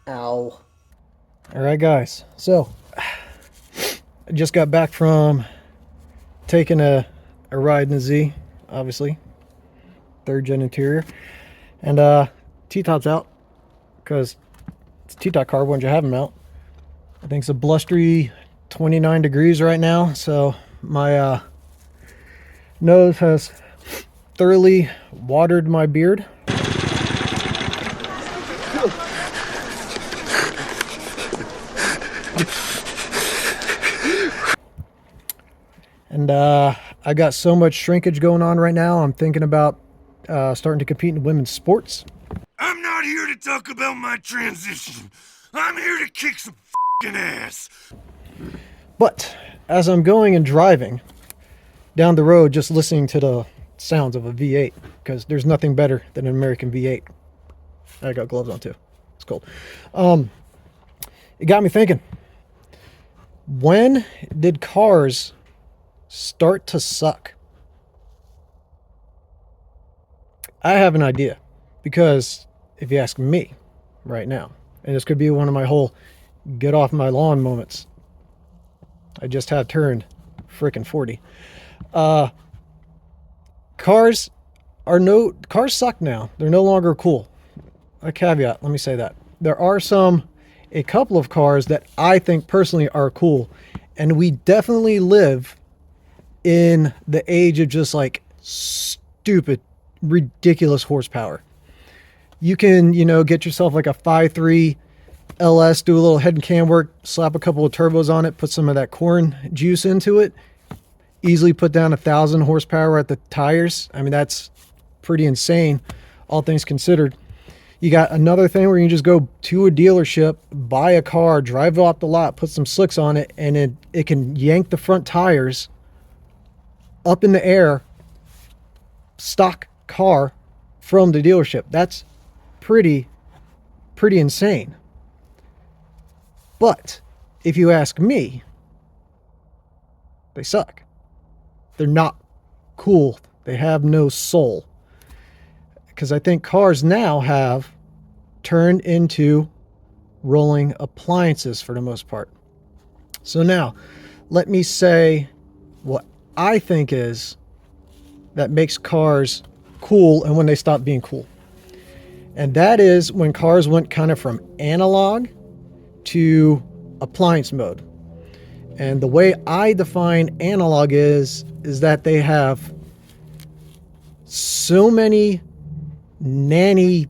Ow. Alright guys, so I just got back from taking a ride in a Z, obviously. 3rd gen interior. And T-top's out, because it's T-top carb when you have them out. I think it's a blustery 29 degrees right now, so my nose has thoroughly watered my beard. And I got so much shrinkage going on right now, I'm thinking about starting to compete in women's sports. I'm not here to talk about my transition. I'm here to kick some f***ing ass. But as I'm going and driving down the road, just listening to the sounds of a V8, because there's nothing better than an American V8. I got gloves on too. It's cold. It got me thinking. When did cars start to suck? I have an idea, because if you ask me right now, and this could be one of my whole get off my lawn moments. I just have turned freaking 40. Cars suck now. They're no longer cool. A caveat, let me say that. There are a couple of cars that I think personally are cool, and we definitely live in the age of just like stupid, ridiculous horsepower. You can, get yourself like a 5.3 LS, do a little head and cam work, slap a couple of turbos on it, put some of that corn juice into it, easily put down 1,000 horsepower at the tires. I mean, that's pretty insane, all things considered. You got another thing where you can just go to a dealership, buy a car, drive it off the lot, put some slicks on it, and it can yank the front tires up in the air, stock car from the dealership. That's pretty insane. But if you ask me, they suck. They're not cool. They have no soul. Because I think cars now have turned into rolling appliances for the most part. So now, let me say what I think is that makes cars cool and when they stop being cool. And that is when cars went kind of from analog to appliance mode. And the way I define analog is that they have so many nanny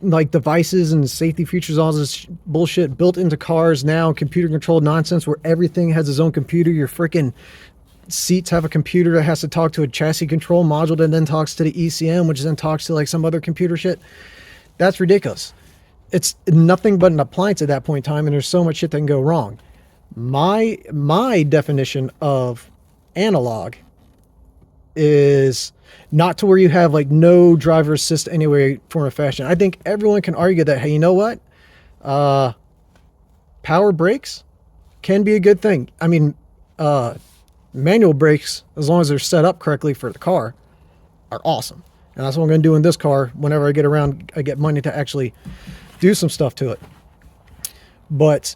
like devices and safety features, all this bullshit built into cars now, computer controlled nonsense where everything has its own computer. Your freaking seats have a computer that has to talk to a chassis control module that then talks to the ECM, which then talks to like some other computer shit. That's ridiculous. It's nothing but an appliance at that point in time, and there's so much shit that can go wrong. My definition of analog is not to where you have like no driver assist any way, form, or fashion. I think everyone can argue that, hey, you know what? Power brakes can be a good thing. I mean, manual brakes, as long as they're set up correctly for the car, are awesome. And that's what I'm going to do in this car. Whenever I get money to actually do some stuff to it. But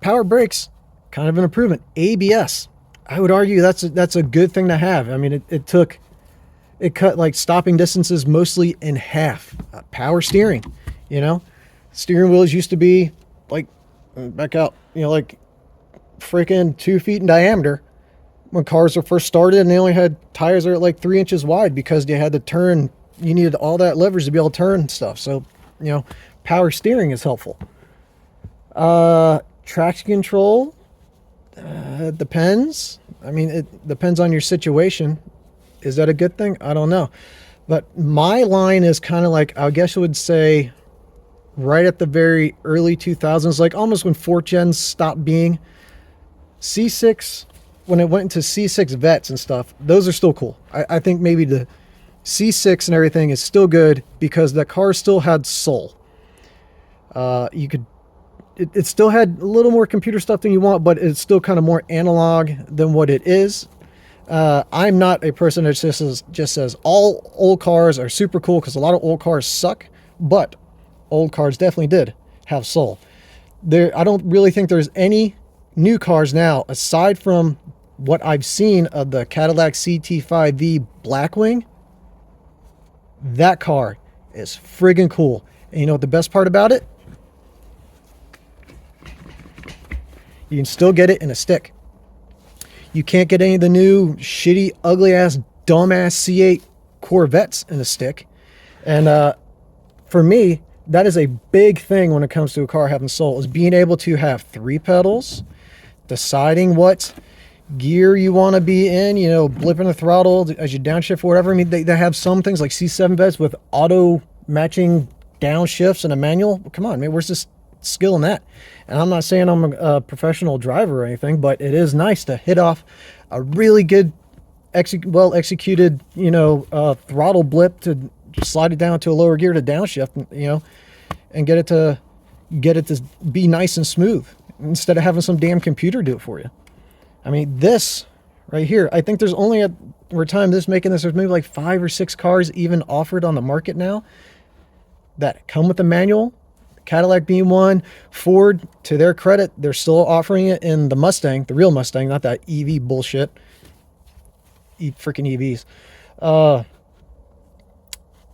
power brakes, kind of an improvement. ABS, I would argue that's a good thing to have. I mean, it cut like stopping distances mostly in half. Power steering, steering wheels used to be like back out, like freaking 2 feet in diameter when cars were first started, and they only had tires that are like 3 inches wide because you had to turn. You needed all that leverage to be able to turn stuff. So, power steering is helpful. Traction control, depends. I mean, it depends on your situation. Is that a good thing? I don't know. But my line is kind of like, I guess I would say right at the very early 2000s, like almost when 4th gens stopped being. C6, when it went into C6 vets and stuff, those are still cool. I think maybe the C6 and everything is still good because the car still had soul. It still had a little more computer stuff than you want, but it's still kind of more analog than what it is. I'm not a person that just says all old cars are super cool, because a lot of old cars suck, but old cars definitely did have soul. I don't really think there's any new cars now, aside from what I've seen of the Cadillac CT5V Blackwing. That car is friggin' cool. And you know what the best part about it? You can still get it in a stick. You can't get any of the new shitty, ugly-ass, dumb-ass C8 Corvettes in a stick. And for me, that is a big thing when it comes to a car having soul, is being able to have 3 pedals, deciding what gear you want to be in, you know, blipping the throttle as you downshift or whatever. I mean, they have some things like C7 beds with auto matching downshifts and a manual. Come on, man, where's this skill in that? And I'm not saying I'm a professional driver or anything, but it is nice to hit off a really good, well executed, you know, throttle blip to slide it down to a lower gear to downshift, you know, and get it to be nice and smooth instead of having some damn computer do it for you. I mean, this right here, I think there's only there's maybe like 5 or 6 cars even offered on the market now that come with a manual. Cadillac being one. Ford, to their credit, they're still offering it in the Mustang, the real Mustang, not that EV bullshit. Freaking EVs.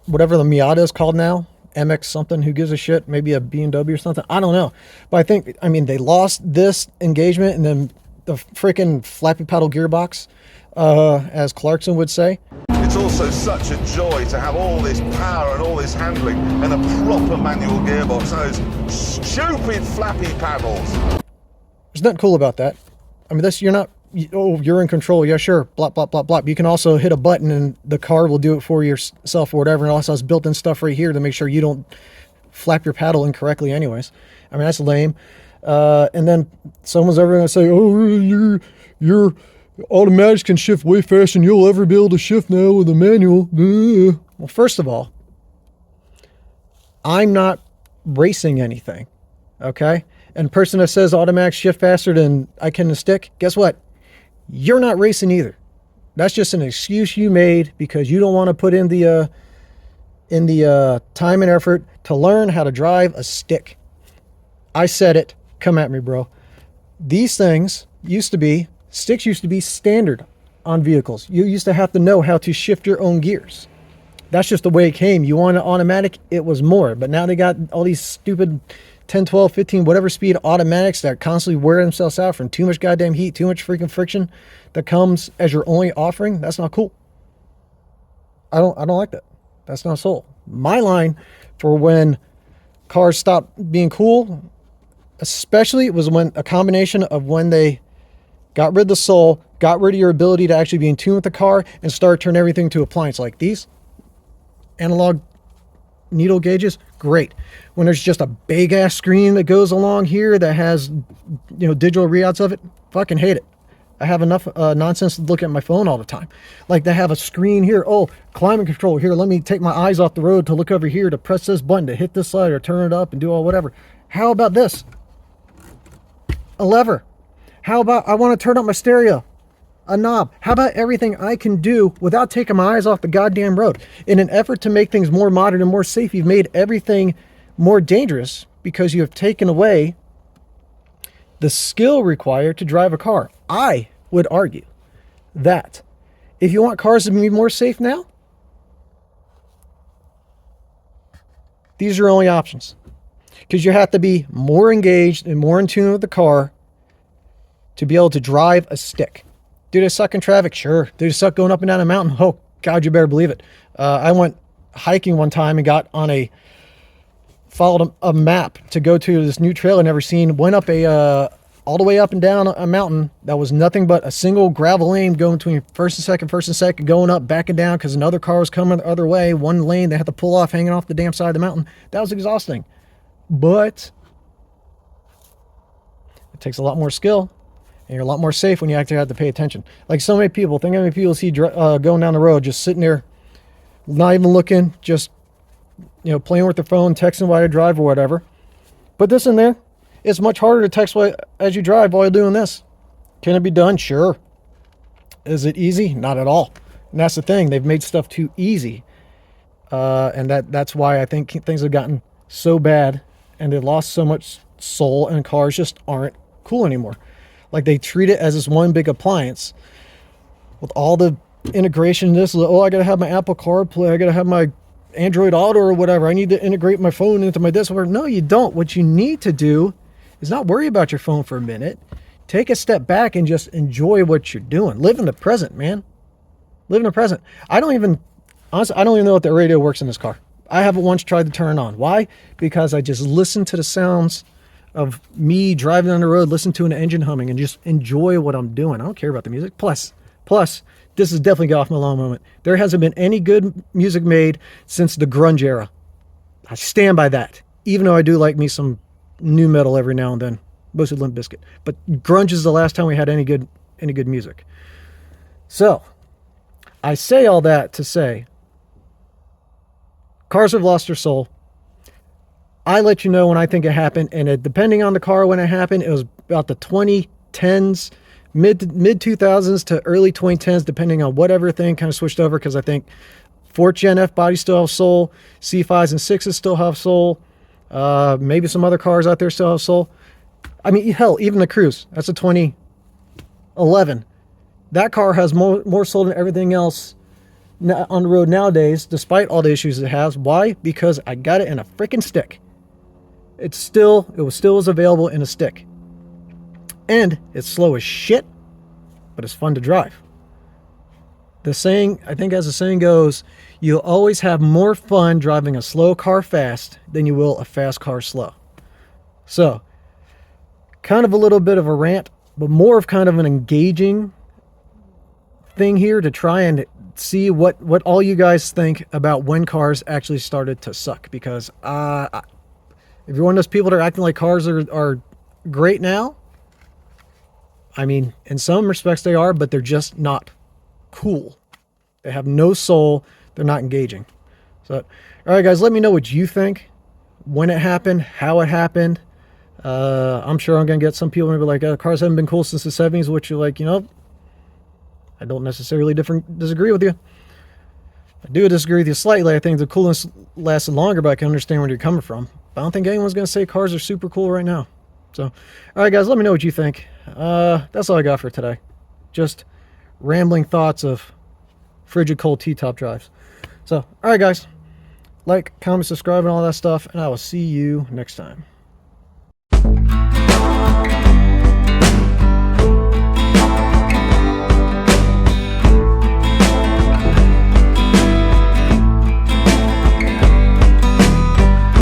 Whatever the Miata is called now, MX something, who gives a shit? Maybe a BMW or something, I don't know. But I mean, they lost this engagement, and then the freaking flappy paddle gearbox, as Clarkson would say. It's also such a joy to have all this power and all this handling and a proper manual gearbox. Those stupid flappy paddles. There's nothing cool about that. I mean, you're in control. Yeah, sure. Blah, blah, blah, blah. You can also hit a button and the car will do it for yourself or whatever. And also has built-in stuff right here to make sure you don't flap your paddle incorrectly anyways. I mean, that's lame. And then someone's ever going to say, oh, your automatics can shift way faster than you'll ever be able to shift now with a manual. Well, first of all, I'm not racing anything, okay? And person that says automatics shift faster than I can in a stick, guess what? You're not racing either. That's just an excuse you made because you don't want to put in the time and effort to learn how to drive a stick. I said it. Come at me, bro. These things sticks used to be standard on vehicles. You used to have to know how to shift your own gears. That's just the way it came. You want an automatic, it was more. But now they got all these stupid 10, 12, 15, whatever speed automatics that constantly wear themselves out from too much goddamn heat, too much freaking friction that comes as your only offering. That's not cool. I don't like that. That's not soul. My line for when cars stopped being cool, especially, it was when a combination of when they got rid of the soul, got rid of your ability to actually be in tune with the car, and start turning everything to appliance like these analog needle gauges. Great. When there's just a big ass screen that goes along here that has, you know, digital readouts of it, fucking hate it. I have enough nonsense to look at my phone all the time. Like, they have a screen here. Oh, climate control here. Let me take my eyes off the road to look over here to press this button to hit this slider, turn it up, and do all whatever. How about this? A lever. How about I want to turn up my stereo? A knob. How about everything I can do without taking my eyes off the goddamn road? In an effort to make things more modern and more safe, you've made everything more dangerous because you have taken away the skill required to drive a car. I would argue that if you want cars to be more safe now, these are your only options. Because you have to be more engaged and more in tune with the car to be able to drive a stick. Do they suck in traffic? Sure. Do they suck going up and down a mountain? Oh, God, you better believe it. I went hiking one time and followed a map to go to this new trail I'd never seen. Went up all the way up and down a mountain that was nothing but a single gravel lane going between first and second, going up, back and down because another car was coming the other way. One lane, they had to pull off, hanging off the damn side of the mountain. That was exhausting. But it takes a lot more skill. And you're a lot more safe when you actually have to pay attention. Like, so many people, think how many people see going down the road, just sitting there, not even looking, just, you know, playing with their phone, texting while you drive or whatever. Put this in there. It's much harder to text as you drive while you're doing this. Can it be done? Sure. Is it easy? Not at all. And that's the thing. They've made stuff too easy. And that's why I think things have gotten so bad and they lost so much soul, and cars just aren't cool anymore. Like, they treat it as this one big appliance with all the integration. This, oh, I gotta have my Apple CarPlay, I gotta have my Android Auto or whatever, I need to integrate my phone into my this. No, you don't. What you need to do is not worry about your phone for a minute. Take a step back and just enjoy what you're doing. Live in the present, man. Live in the present. Honestly, I don't even know if the radio works in this car. I haven't once tried to turn it on. Why? Because I just listen to the sounds of me driving on the road, listen to an engine humming, and just enjoy what I'm doing. I don't care about the music. Plus, this is definitely get off my lawn moment. There hasn't been any good music made since the grunge era. I stand by that. Even though I do like me some new metal every now and then, mostly Limp Bizkit. But grunge is the last time we had any good music. So, I say all that to say, cars have lost their soul. I let you know when I think it happened, and depending on the car when it happened, it was about the 2010s, mid 2000s to early 2010s, depending on whatever thing kind of switched over, because I think 4th Gen F bodies still have soul, C5s and 6s still have soul, maybe some other cars out there still have soul. I mean, hell, even the Cruise, that's a 2011. That car has more soul than everything else on the road nowadays, despite all the issues it has. Why? Because I got it in a freaking stick. It still was available in a stick. And it's slow as shit, but it's fun to drive. The saying, I think as the saying goes, you'll always have more fun driving a slow car fast than you will a fast car slow. So, kind of a little bit of a rant, but more of kind of an engaging thing here to try and see what all you guys think about when cars actually started to suck. Because if you're one of those people that are acting like cars are great now, I mean, in some respects they are, but they're just not cool. They have no soul. They're not engaging. So, all right, guys, let me know what you think, when it happened, how it happened. I'm sure I'm going to get some people maybe like, cars haven't been cool since the 70s, which you're like, I don't necessarily disagree with you. I do disagree with you slightly. I think the coolness lasted longer, but I can understand where you're coming from. But I don't think anyone's going to say cars are super cool right now. So, all right, guys, let me know what you think. That's all I got for today. Just rambling thoughts of frigid cold T-top drives. So, all right, guys, like, comment, subscribe, and all that stuff, and I will see you next time.